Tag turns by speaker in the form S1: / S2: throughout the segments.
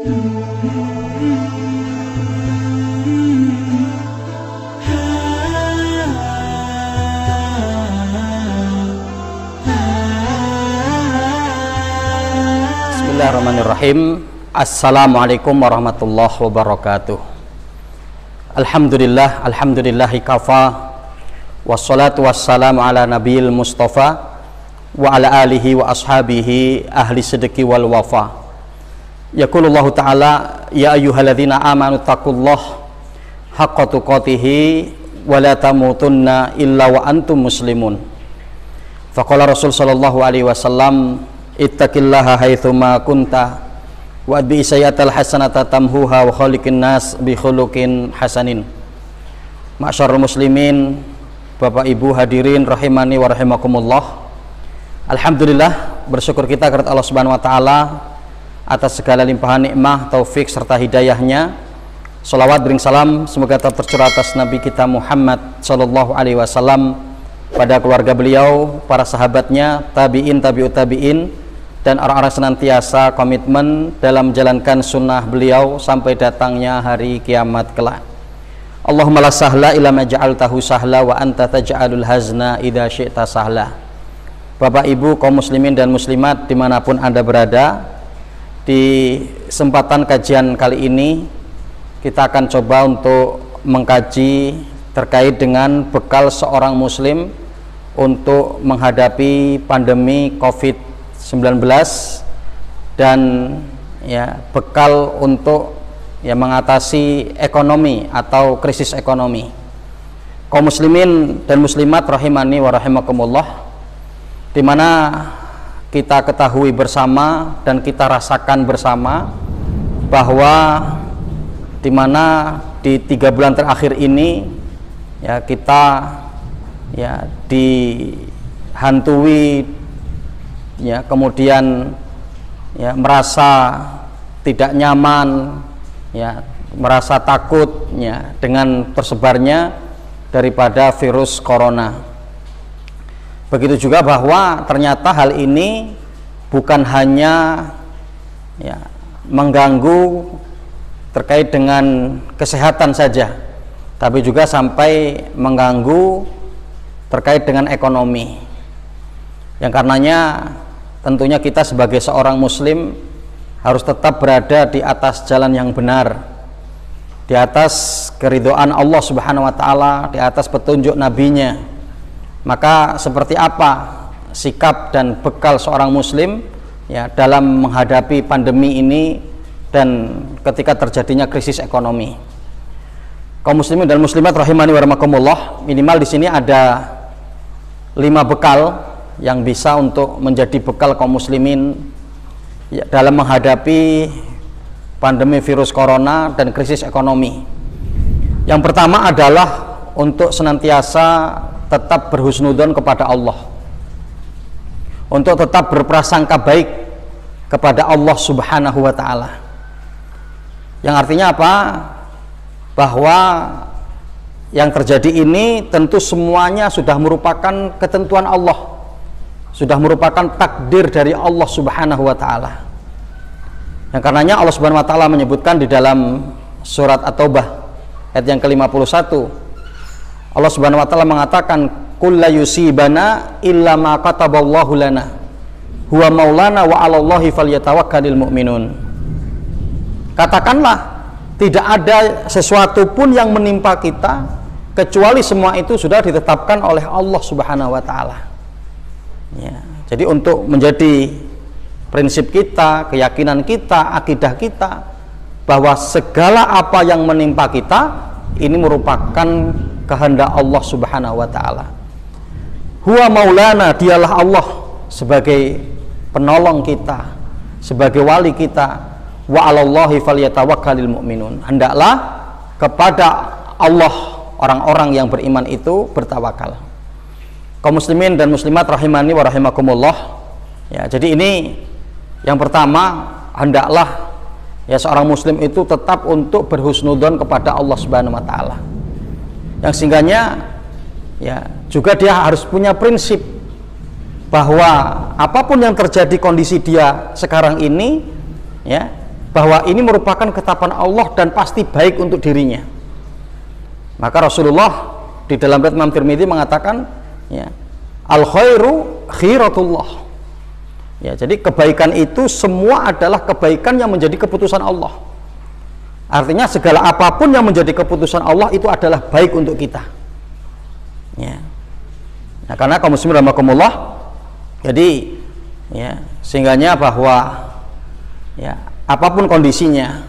S1: Bismillahirrahmanirrahim. Assalamualaikum warahmatullahi wabarakatuh. Alhamdulillahi kafa, wassalatu wassalamu ala nabiyil mustafa wa ala alihi wa ashabihi ahli sidqi wal wafa. Yaqulullahu ta'ala, ya ayyuhalladzina amanu taqullaha haqqa tuqatih wa la tamutunna illa wa antum muslimun. Faqala Rasul sallallahu alaihi wasallam, ittaqillaha haitsuma kunta wa bi sayyatal hasanata tamhuha wa khaliqin nas bi khuluqin hasanin. Ma'syarul muslimin, Bapak Ibu hadirin rahimani wa rahimakumullah. Alhamdulillah, bersyukur kita kepada Allah Subhanahu wa taala atas segala limpahan nikmah, taufik serta hidayahnya. Shalawat bering salam semoga tetap tercurah atas Nabi kita Muhammad sallallahu alaihi wasallam, pada keluarga beliau, para sahabatnya, tabi'in, tabi'ut tabi'in, dan orang-orang senantiasa komitmen dalam menjalankan sunnah beliau sampai datangnya hari kiamat kelak. Allahumma la sahla illa ma ja'altahu sahla wa anta taj'alul hazna idza syi'ta sahla. Bapak Ibu kaum muslimin dan muslimat dimanapun Anda berada, di kesempatan kajian kali ini kita akan coba untuk mengkaji terkait dengan bekal seorang muslim untuk menghadapi pandemi COVID-19 dan ya bekal untuk ya mengatasi ekonomi atau krisis ekonomi. Kaum muslimin dan muslimat rahimani wa rahimakumullah, di mana kita ketahui bersama dan kita rasakan bersama bahwa di mana di 3 bulan terakhir ini ya kita ya dihantui ya, kemudian ya merasa tidak nyaman ya, merasa takut ya dengan tersebarnya daripada virus corona. Begitu juga bahwa ternyata hal ini bukan hanya ya mengganggu terkait dengan kesehatan saja, tapi juga sampai mengganggu terkait dengan ekonomi, yang karenanya tentunya kita sebagai seorang muslim harus tetap berada di atas jalan yang benar, di atas keridhaan Allah Subhanahu wa taala, di atas petunjuk nabinya. Maka seperti apa sikap dan bekal seorang muslim ya dalam menghadapi pandemi ini dan ketika terjadinya krisis ekonomi? Kaum muslimin dan muslimat rahimani wa rahimakumullah, minimal di sini ada 5 bekal yang bisa untuk menjadi bekal kaum muslimin ya, dalam menghadapi pandemi virus corona dan krisis ekonomi. Yang pertama adalah untuk senantiasa tetap berhusnudzon kepada Allah, untuk tetap berprasangka baik kepada Allah Subhanahu wa taala. Yang artinya apa? Bahwa yang terjadi ini tentu semuanya sudah merupakan ketentuan Allah, sudah merupakan takdir dari Allah Subhanahu wa taala. Yang karenanya Allah Subhanahu wa taala menyebutkan di dalam surat At-Taubah ayat yang ke-51, Allah Subhanahu wa taala mengatakan, qul la yusibana illa ma kataballahu lana huwa maulana wa 'alallahi falyatawakkalul mu'minun. Katakanlah, tidak ada sesuatu pun yang menimpa kita kecuali semua itu sudah ditetapkan oleh Allah Subhanahu wa taala. Ya, jadi untuk menjadi prinsip kita, keyakinan kita, akidah kita bahwa segala apa yang menimpa kita ini merupakan kehendak Allah Subhanahu wa taala. Huwa maulana, dialah Allah sebagai penolong kita, sebagai wali kita. Wa 'alallahi falyatawakkalul mu'minun. Hendaklah kepada Allah orang-orang yang beriman itu bertawakal. Kaum muslimin dan muslimat rahimani wa rahimakumullah. Ya, jadi ini yang pertama, hendaklah ya seorang muslim itu tetap untuk berhusnudzon kepada Allah Subhanahu wa taala. Yang sehingganya ya juga dia harus punya prinsip bahwa apapun yang terjadi kondisi dia sekarang ini ya, bahwa ini merupakan ketetapan Allah dan pasti baik untuk dirinya. Maka Rasulullah di dalam riwayat Imam Tirmidzi mengatakan, ya, al khairu khiratullah. Ya, jadi kebaikan itu semua adalah kebaikan yang menjadi keputusan Allah. Artinya segala apapun yang menjadi keputusan Allah itu adalah baik untuk kita. Ya. Nah, karena kaum muslimin rahimakumullah, jadi ya, sehingganya bahwa ya, apapun kondisinya,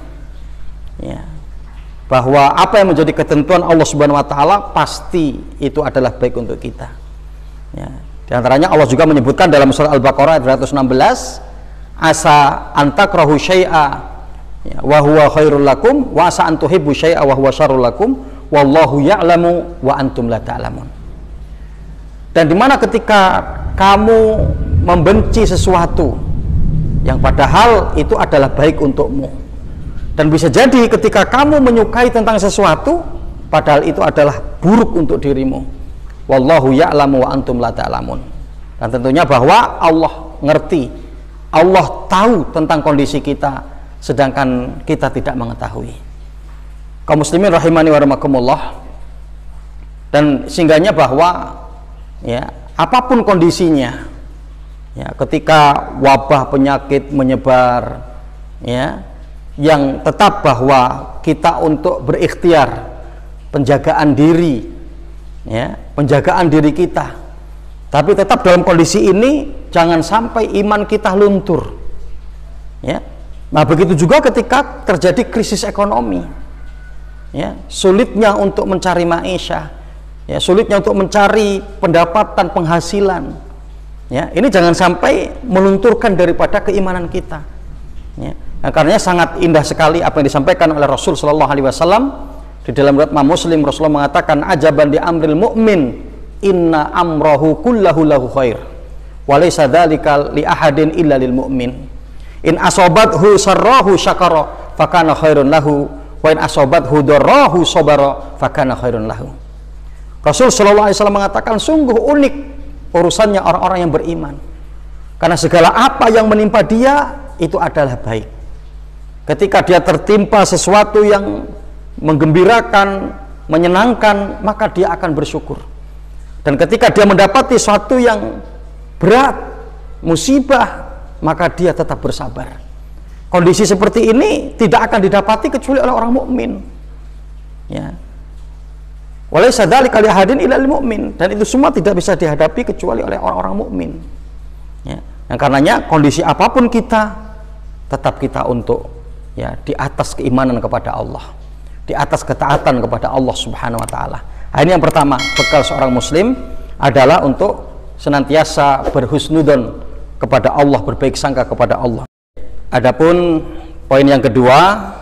S1: ya, bahwa apa yang menjadi ketentuan Allah Subhanahu wa taala pasti itu adalah baik untuk kita. Ya. Di antaranya Allah juga menyebutkan dalam surah Al-Baqarah ayat 216, asa antakrahu syai'a wa huwa khairul lakum wa asa antuhibbu syai'a wa huwa syarrul lakum wallahu ya'lamu wa antum la ta'lamun. Dan dimana ketika kamu membenci sesuatu yang padahal itu adalah baik untukmu, dan bisa jadi ketika kamu menyukai tentang sesuatu padahal itu adalah buruk untuk dirimu, wallahu ya'lamu wa antum la ta'lamun. Dan tentunya bahwa Allah ngerti, Allah tahu tentang kondisi kita sedangkan kita tidak mengetahui. Kaum muslimin rahimani wa rahimakumullah, dan sehingganya bahwa ya, apapun kondisinya, ya, ketika wabah penyakit menyebar, ya, yang tetap bahwa kita untuk berikhtiar penjagaan diri, ya, penjagaan diri kita, tapi tetap dalam kondisi ini jangan sampai iman kita luntur, ya. Nah, begitu juga ketika terjadi krisis ekonomi, ya, sulitnya untuk mencari maisha, ya, sulitnya untuk mencari pendapatan penghasilan, ya, ini jangan sampai melunturkan daripada keimanan kita, ya. Nah, karenanya sangat indah sekali apa yang disampaikan oleh Rasul Shallallahu Alaihi Wasallam di dalam riwayat Imam Muslim. Rasulullah mengatakan, ajaban di amril mu'min inna amrohu kullahu lahu khair wa laysa dzalika li ahadin illa lil mu'min. In asobathu sarrahu syakara fakana khairun lahu wa in asobathu darrahu sabara fakana khairun lahu. Rasul sallallahu alaihi wasallam mengatakan, sungguh unik urusannya orang-orang yang beriman, karena segala apa yang menimpa dia itu adalah baik. Ketika dia tertimpa sesuatu yang menggembirakan, menyenangkan, maka dia akan bersyukur. Dan ketika dia mendapati sesuatu yang berat, musibah, maka dia tetap bersabar. Kondisi seperti ini tidak akan didapati kecuali oleh orang mukmin, ya. Walaysa dzalika li ahadin illa lil mu'min, dan itu semua tidak bisa dihadapi kecuali oleh orang-orang mukmin, ya. Nah, karenanya kondisi apapun kita, tetap kita untuk, ya, di atas keimanan kepada Allah, di atas ketaatan kepada Allah Subhanahu wa taala. Nah, ini yang pertama, bekal seorang muslim adalah untuk senantiasa berhusnudzon kepada Allah, berbaik sangka kepada Allah. Adapun poin yang kedua,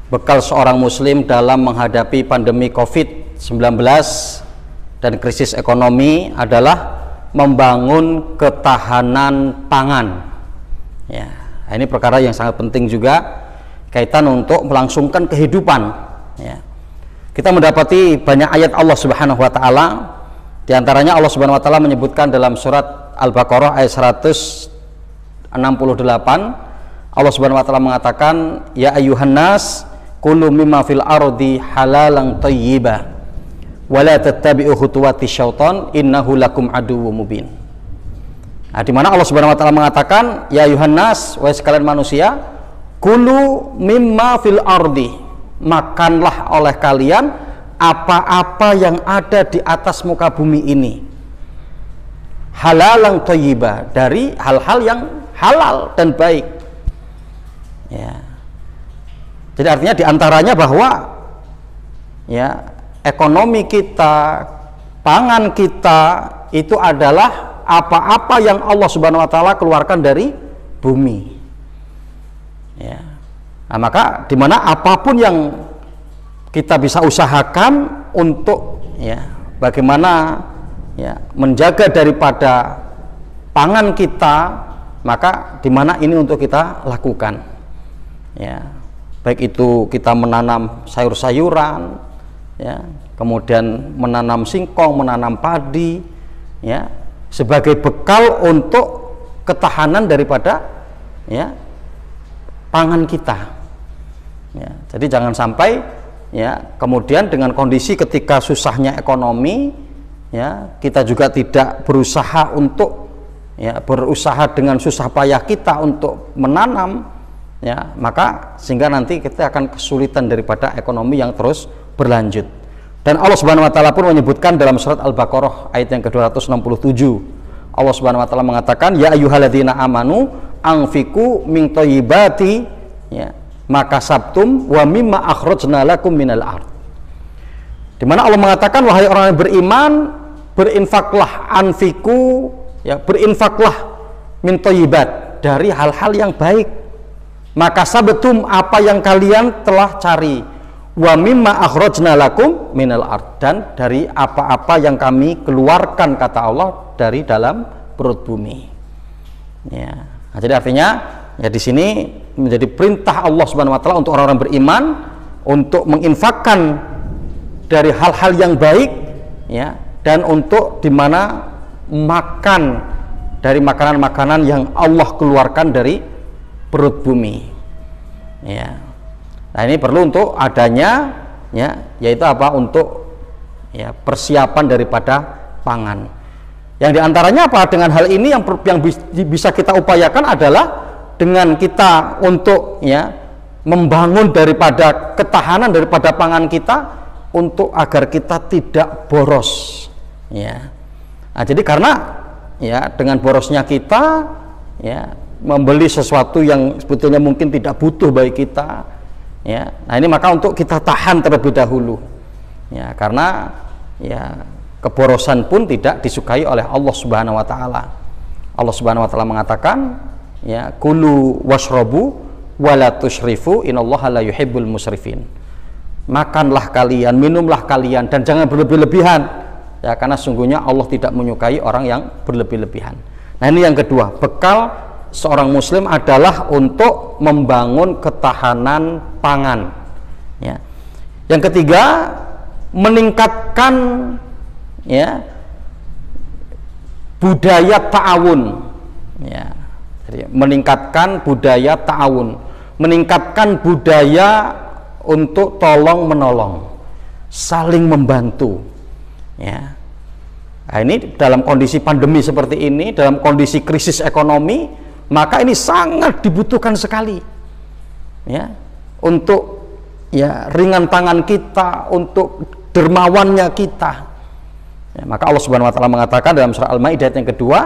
S1: bekal seorang muslim dalam menghadapi pandemi COVID-19 dan krisis ekonomi adalah membangun ketahanan pangan, ya. Nah, ini perkara yang sangat penting juga kaitan untuk melangsungkan kehidupan, ya. Kita mendapati banyak ayat Allah Subhanahu wa taala, di antaranya Allah Subhanahu wa taala menyebutkan dalam surat Al-Baqarah ayat 168, Allah Subhanahu wa taala mengatakan, ya ayyuhan nas kulu mimma fil ardi halalan thayyiba wa la tattabi'u khutuwatis syaitan innahu lakum aduwwum mubin. Nah, di mana Allah Subhanahu wa taala mengatakan, ya ayyuhan nas, wahai sekalian manusia, kulu mimma fil ardi, makanlah oleh kalian apa-apa yang ada di atas muka bumi ini, halalan thayyiba, dari hal-hal yang halal dan baik, ya. Jadi artinya diantaranya bahwa, ya, ekonomi kita, pangan kita itu adalah apa-apa yang Allah Subhanahu wa taala keluarkan dari bumi, ya. Nah, maka dimana apapun yang kita bisa usahakan untuk, ya, bagaimana, ya, menjaga daripada pangan kita, maka dimana ini untuk kita lakukan, ya. Baik itu kita menanam sayur-sayuran, ya, kemudian menanam singkong, menanam padi, ya, sebagai bekal untuk ketahanan daripada, ya, pangan kita. Ya, jadi jangan sampai ya kemudian dengan kondisi ketika susahnya ekonomi, ya kita juga tidak berusaha untuk berusaha dengan susah payah kita untuk menanam, ya maka sehingga nanti kita akan kesulitan daripada ekonomi yang terus berlanjut. Dan Allah Subhanahu wa taala pun menyebutkan dalam surat Al-Baqarah ayat yang ke-267. Allah Subhanahu wa taala mengatakan, ya ayyuhalladzina amanu anfiqu min thayyibati maka sabtum wa mimma akhrajna lakum minal ard. Di mana Allah mengatakan, wahai orang yang beriman, berinfaklah, anfiku, berinfaklah min thayyibat, dari hal-hal yang baik. Maka sabtum, apa yang kalian telah cari, wa mimma akhrajna lakum minal ard, dan dari apa-apa yang kami keluarkan, kata Allah, dari dalam perut bumi. Ya. Nah, jadi artinya ya di sini menjadi perintah Allah Subhanahu wa taala untuk orang-orang beriman untuk menginfakkan dari hal-hal yang baik, ya, dan untuk dimana makan dari makanan-makanan yang Allah keluarkan dari perut bumi. Ya. Nah, ini perlu untuk adanya yaitu apa? Untuk persiapan daripada pangan. Yang diantaranya apa? Dengan hal ini yang bisa kita upayakan adalah dengan kita untuk membangun daripada ketahanan daripada pangan kita untuk agar kita tidak boros. Nah, jadi karena dengan borosnya kita membeli sesuatu yang sebetulnya mungkin tidak butuh bagi kita. Nah ini maka untuk kita tahan terlebih dahulu, karena keborosan pun tidak disukai oleh Allah Subhanahu wa taala. Allah Subhanahu wa taala mengatakan, kulu washrabu wala tusyrifu innallaha la yuhibbul musrifin. Makanlah kalian, minumlah kalian, dan jangan berlebih-lebihan, karena sungguhnya Allah tidak menyukai orang yang berlebih-lebihan. Nah ini yang kedua, bekal seorang muslim adalah untuk membangun ketahanan pangan. Yang ketiga, meningkatkan budaya ta'awun. Jadi meningkatkan budaya ta'awun, meningkatkan budaya untuk tolong menolong, saling membantu. Nah, ini dalam kondisi pandemi seperti ini, dalam kondisi krisis ekonomi, maka ini sangat dibutuhkan sekali, untuk ringan tangan kita, untuk dermawannya kita. Maka Allah Subhanahu wa taala mengatakan dalam surah Al-Maidah yang kedua,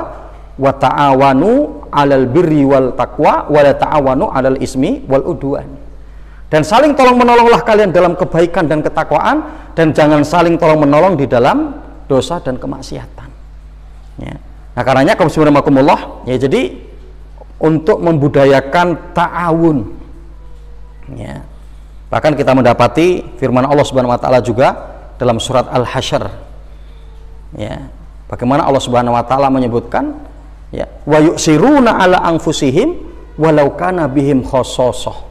S1: wa ta'awanu 'alal birri wal taqwa wa la ta'awanu 'alal ismi wal udwan. Dan saling tolong menolonglah kalian dalam kebaikan dan ketakwaan, dan jangan saling tolong menolong di dalam dosa dan kemaksiatan. Nah, karenanya kaum muslimin rahimakumullah, jadi untuk membudayakan ta'awun. Bahkan kita mendapati firman Allah Subhanahu wa taala juga dalam surat Al-Hasyr. Bagaimana Allah Subhanahu wa taala menyebutkan, wa yu'siruna ala anfusihim walau kana bihim khososoh.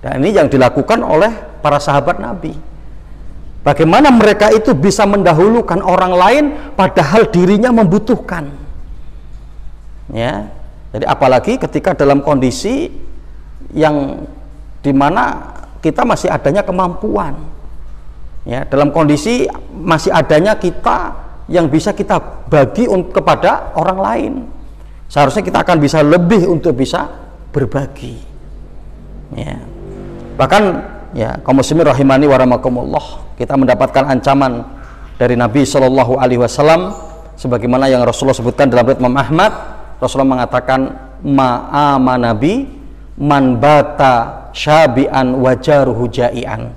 S1: Dan ini yang dilakukan oleh para sahabat Nabi. Bagaimana mereka itu bisa mendahulukan orang lain padahal dirinya membutuhkan. Jadi apalagi ketika dalam kondisi yang dimana kita masih adanya kemampuan, dalam kondisi masih adanya kita yang bisa kita bagi kepada orang lain, seharusnya kita akan bisa lebih untuk bisa berbagi. Bahkan kaum muslimin rahimani wa rahimakumullah, kita mendapatkan ancaman dari Nabi Shallallahu Alaihi Wasallam sebagaimana yang Rasulullah sebutkan dalam riwayat Imam Ahmad. Rasulullah mengatakan, ma'ama nabi man bata syabi'an wajaruhu ja'ian.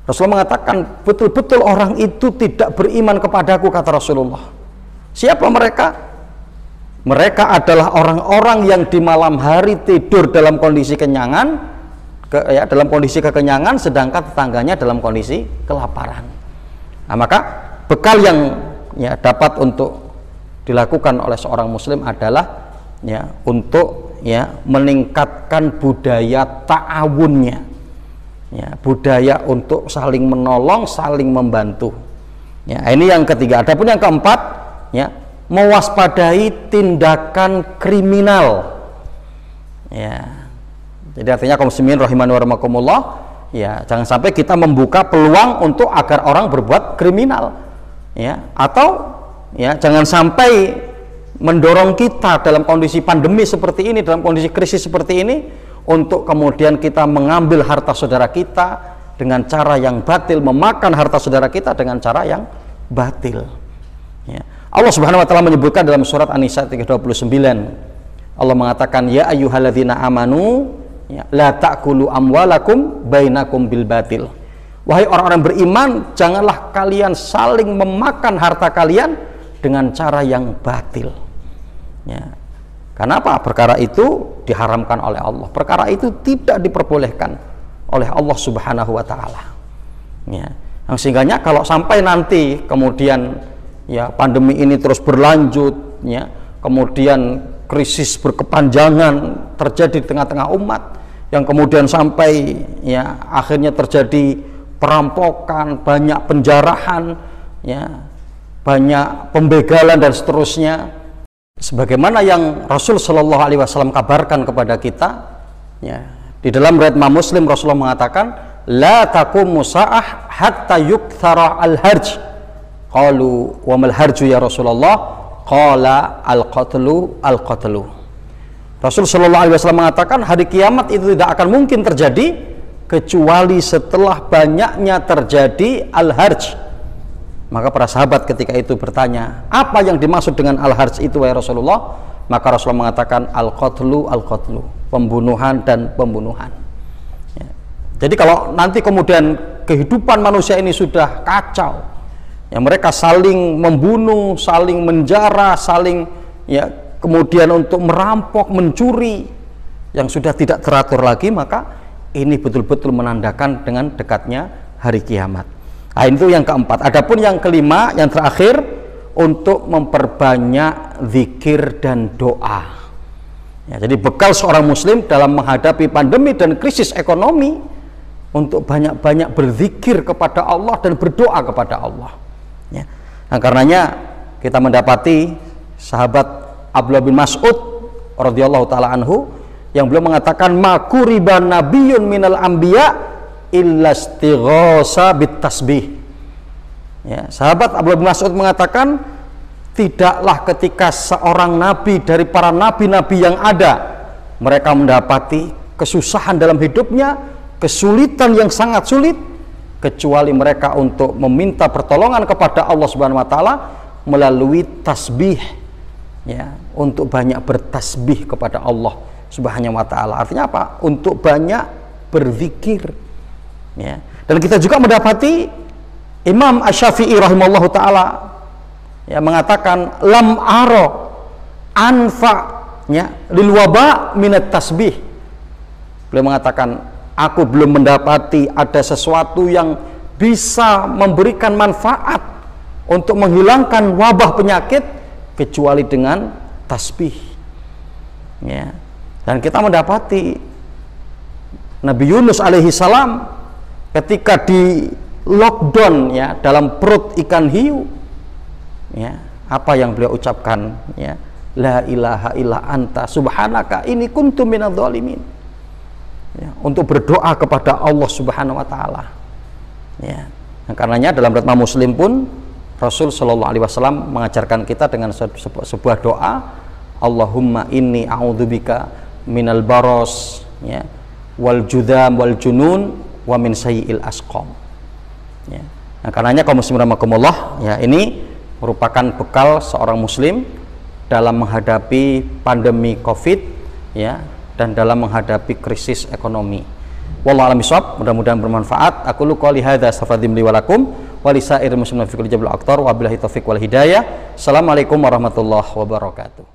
S1: Rasulullah mengatakan, betul-betul orang itu tidak beriman kepadaku, kata Rasulullah. Siapa mereka? Mereka adalah orang-orang yang di malam hari tidur dalam kondisi kenyangan, dalam kondisi kekenyangan, sedangkan tetangganya dalam kondisi kelaparan. Nah, maka bekal yang dapat untuk dilakukan oleh seorang muslim adalah untuk meningkatkan budaya ta'awunnya, budaya untuk saling menolong, saling membantu. Ini yang ketiga. Adapun yang keempat, mewaspadai tindakan kriminal. Jadi artinya kaum muslimin rahimani wa rahimakumullah, ya jangan sampai kita membuka peluang untuk agar orang berbuat kriminal, ya, atau ya jangan sampai mendorong kita dalam kondisi pandemi seperti ini, dalam kondisi krisis seperti ini, untuk kemudian kita mengambil harta saudara kita dengan cara yang batil, memakan harta saudara kita dengan cara yang batil. Ya. Allah Subhanahu wa taala menyebutkan dalam surat An-Nisa 329, Allah mengatakan, ya ayyuhalladzina amanu, ya, la ta'kulu amwalakum bainakum bil batil. Wahai orang-orang beriman, janganlah kalian saling memakan harta kalian dengan cara yang batil. Ya. Karena apa? Perkara itu diharamkan oleh Allah. Perkara itu tidak diperbolehkan oleh Allah Subhanahu wa taala. Ya. Yang sehingganya kalau sampai nanti kemudian ya pandemi ini terus berlanjut, ya, kemudian krisis berkepanjangan terjadi di tengah-tengah umat, yang kemudian sampai ya akhirnya terjadi perampokan, banyak penjarahan, ya, banyak pembegalan dan seterusnya, sebagaimana yang Rasul Shallallahu Alaihi Wasallam kabarkan kepada kita, ya, di dalam riwayat Imam Muslim, Rasulullah mengatakan, la taqumu sa'ah hatta yukthara al-harj. Qalu wa mal harju ya Rasulullah? Qala al-qatlu al-qatlu. Rasul Shallallahu Alaihi Wasallam mengatakan, hari kiamat itu tidak akan mungkin terjadi kecuali setelah banyaknya terjadi al-harj. Maka para sahabat ketika itu bertanya, apa yang dimaksud dengan al-harj itu wahai Rasulullah? Maka Rasulullah mengatakan, al-qatlu al-qatlu, pembunuhan dan pembunuhan. Ya. Jadi kalau nanti kemudian kehidupan manusia ini sudah kacau, ya, mereka saling membunuh, saling menjara, saling ya kemudian untuk merampok, mencuri, yang sudah tidak teratur lagi, maka ini betul-betul menandakan dengan dekatnya hari kiamat. Nah, itu yang keempat. Adapun yang kelima, yang terakhir, untuk memperbanyak zikir dan doa. Ya, jadi bekal seorang muslim dalam menghadapi pandemi dan krisis ekonomi, untuk banyak-banyak berzikir kepada Allah dan berdoa kepada Allah. Ya. Nah, karenanya kita mendapati sahabat Abdullah bin Mas'ud radhiyallahu taala anhu yang beliau mengatakan, makuriba nabiyyun minal anbiya illa istighasa bit tasbih. Ya, sahabat Abdullah bin Mas'ud mengatakan, tidaklah ketika seorang nabi dari para nabi-nabi yang ada, mereka mendapati kesusahan dalam hidupnya, kesulitan yang sangat sulit, kecuali mereka untuk meminta pertolongan kepada Allah Subhanahu wa taala melalui tasbih, ya, untuk banyak bertasbih kepada Allah Subhanahu wa taala. Artinya apa? Untuk banyak berzikir. Ya. Dan kita juga mendapati Imam Asy-Syafi'i rahimahullahu taala ya mengatakan, lam aro anfa'nya lil waba minat tasbih. Beliau mengatakan, aku belum mendapati ada sesuatu yang bisa memberikan manfaat untuk menghilangkan wabah penyakit kecuali dengan tasbih. Ya. Dan kita mendapati Nabi Yunus alaihi salam ketika di lockdown, ya, dalam perut ikan hiu, ya, apa yang beliau ucapkan, ya, la ilaha illa anta subhanaka inni kuntu minadz dzalimin. Ya, untuk berdoa kepada Allah Subhanahu wa taala. Ya. Nah, karenanya dalam riwayat Muslim pun Rasul Shallallahu Alaihi Wasallam mengajarkan kita dengan sebuah doa, Allahumma inni a'udzubika minal baros, ya, wal judam wal junun wa min sayyi'il asqam. Ya. Nah, karenanya kaum muslimin rahimakumullah, ya, ini merupakan bekal seorang muslim dalam menghadapi pandemi Covid, ya, dan dalam menghadapi krisis ekonomi. Wallahu a'lam bishawab, mudah-mudahan bermanfaat. Aku lu qouli hadza astaghfirullahi li wa lakum wa li sa'iril muslimin fi kulli jabil aqtar wa billahi taufiq wal hidayah. Assalamualaikum warahmatullahi wabarakatuh.